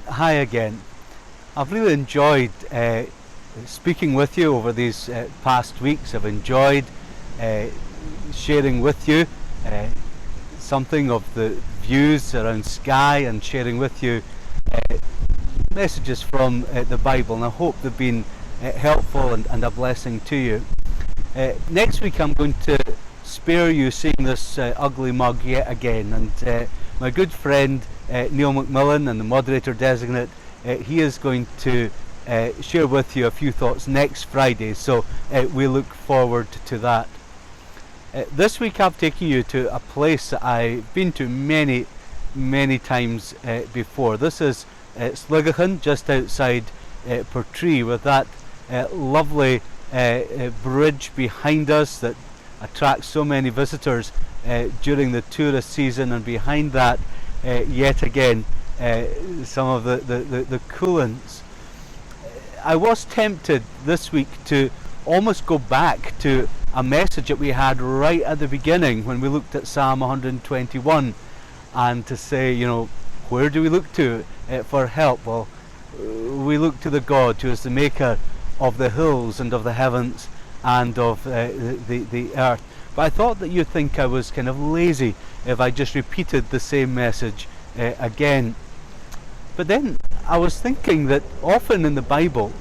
Hi again. I've really enjoyed speaking with you over these past weeks. I've enjoyed uh, sharing with you uh, something of the views around Skye and sharing with you messages from the Bible, and I hope they've been helpful and a blessing to you. Next week I'm going to spare you seeing this ugly mug yet again, and my good friend Neil McMillan and the moderator designate, he is going to share with you a few thoughts next Friday, so we look forward to that. This week I've taken you to a place that I've been to many times before. This is Sligahan, just outside Portree, with that lovely bridge behind us that attracts so many visitors during the tourist season, and behind that yet again some of the coolants. I was tempted this week to almost go back to a message that we had right at the beginning when we looked at Psalm 121 and to say, you know, where do we look to for help? Well, we look to the God who is the maker of the hills and of the heavens and of the earth. But I thought that you'd think I was kind of lazy if I just repeated the same message again. But then I was thinking that often in the Bible,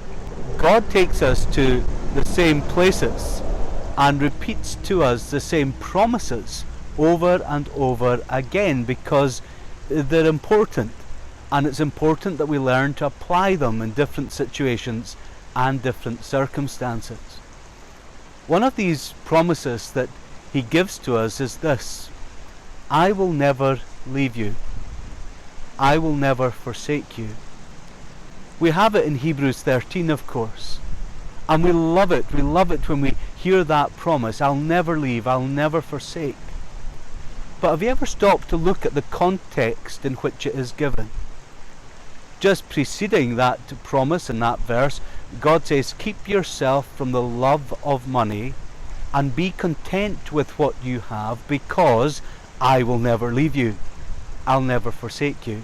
God takes us to the same places and repeats to us the same promises over and over again, because they're important, and it's important that we learn to apply them in different situations and different circumstances. One of these promises that he gives to us is this: I will never leave you. I will never forsake you. We have it in Hebrews 13, of course, and we love it. We love it when we hear that promise: I'll never leave, I'll never forsake. But have you ever stopped to look at the context in which it is given? Just preceding that promise in that verse, God says, keep yourself from the love of money and be content with what you have, because I will never leave you. I'll never forsake you.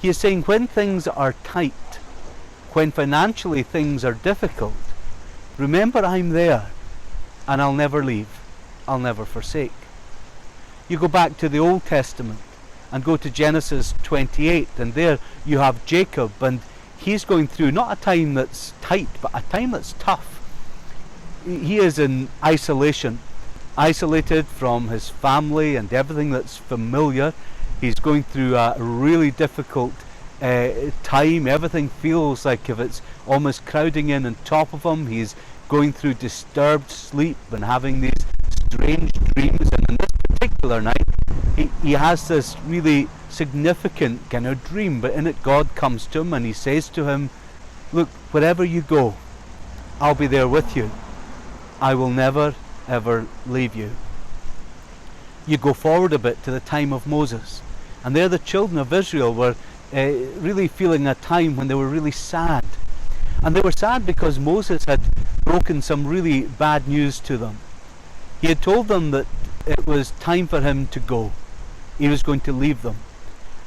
He is saying when things are tight, when financially things are difficult, remember I'm there, and I'll never leave. I'll never forsake. You go back to the Old Testament and go to Genesis 28, and there you have Jacob, and he's going through not a time that's tight, but a time that's tough. He is in isolation, isolated from his family and everything that's familiar. He's going through a really difficult time. Everything feels like if it's almost crowding in on top of him. He's going through disturbed sleep and having these strange dreams, and on this particular night he has this really significant kind of dream, but in it God comes to him and he says to him, look, wherever you go, I'll be there with you. I will never ever leave you. You go forward a bit to the time of Moses, and there the children of Israel were really feeling a time when they were really sad. And they were sad because Moses had broken some really bad news to them. He had told them that it was time for him to go. He was going to leave them.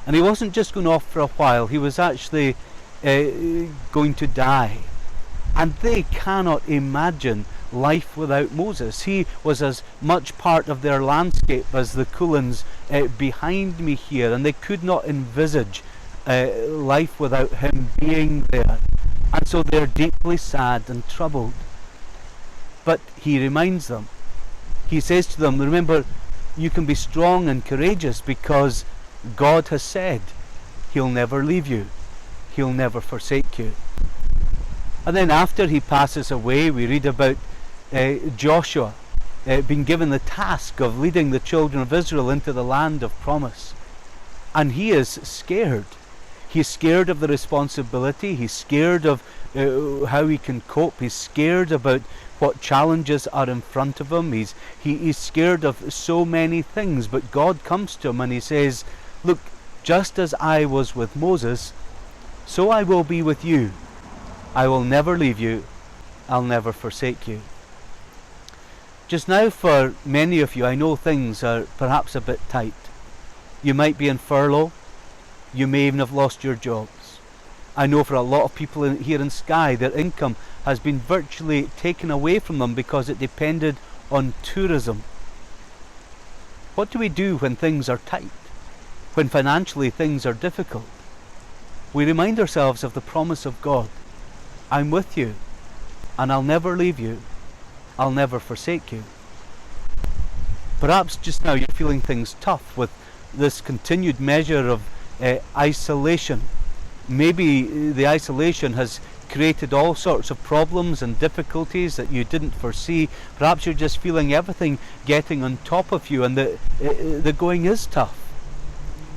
And he wasn't just going off for a while, he was actually going to die. And they cannot imagine life without Moses. He was as much part of their landscape as the Kulins behind me here, and they could not envisage life without him being there. And so they're deeply sad and troubled. But he reminds them. He says to them, remember, you can be strong and courageous because God has said he'll never leave you. He'll never forsake you. And then after he passes away, we read about Joshua being given the task of leading the children of Israel into the land of promise. And he is scared. He's scared of the responsibility. He's scared of how he can cope. He's scared about what challenges are in front of him. He's scared of so many things. But God comes to him and he says, look, just as I was with Moses, so I will be with you. I will never leave you. I'll never forsake you. Just now, for many of you, I know things are perhaps a bit tight. You might be in furlough. You may even have lost your jobs. I know for a lot of people here in Skye, their income has been virtually taken away from them because it depended on tourism. What do we do when things are tight? When financially things are difficult? We remind ourselves of the promise of God. I'm with you, and I'll never leave you. I'll never forsake you. Perhaps just now you're feeling things tough with this continued measure of isolation. Maybe the isolation has created all sorts of problems and difficulties that you didn't foresee. Perhaps you're just feeling everything getting on top of you, and the going is tough.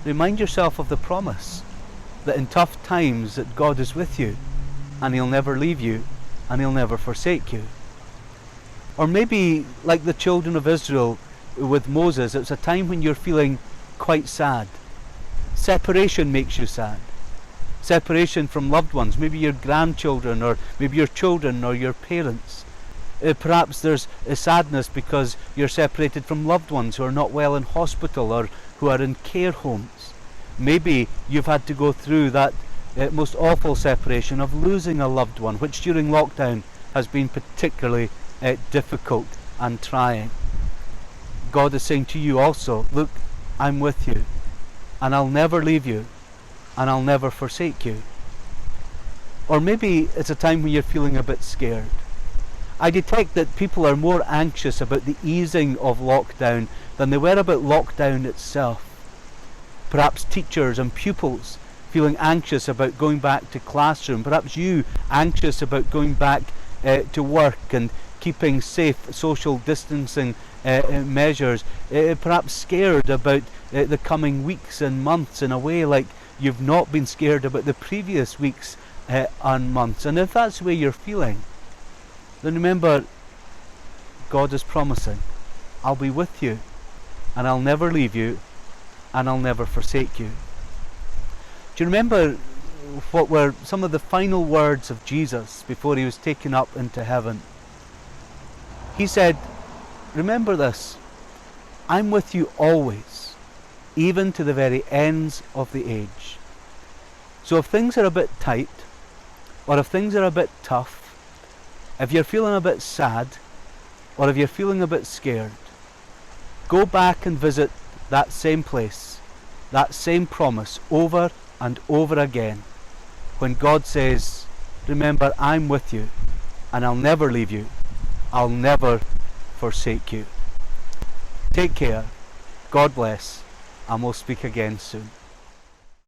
Remind yourself of the promise that in tough times that God is with you, and He'll never leave you, and He'll never forsake you. Or maybe, like the children of Israel with Moses, it's a time when you're feeling quite sad. Separation makes you sad. Separation from loved ones, maybe your grandchildren, or maybe your children, or your parents. Perhaps there's a sadness because you're separated from loved ones who are not well in hospital or who are in care homes. Maybe you've had to go through that most awful separation of losing a loved one, which during lockdown has been particularly difficult and trying. God is saying to you also, look, I'm with you, and I'll never leave you, and I'll never forsake you. Or maybe it's a time when you're feeling a bit scared. I detect that people are more anxious about the easing of lockdown than they were about lockdown itself. Perhaps teachers and pupils feeling anxious about going back to classroom. Perhaps you anxious about going back to work and keeping safe social distancing measures. Perhaps scared about the coming weeks and months in a way like you've not been scared about the previous weeks and months. And if that's the way you're feeling, then remember, God is promising, I'll be with you, and I'll never leave you, and I'll never forsake you. Do you remember what were some of the final words of Jesus before He was taken up into heaven? He said, remember this, I'm with you always, even to the very ends of the age. So if things are a bit tight, or if things are a bit tough, if you're feeling a bit sad, or if you're feeling a bit scared, go back and visit that same place, that same promise over and over again, when God says, remember, I'm with you, and I'll never leave you, I'll never forsake you. Take care, God bless, and we'll speak again soon.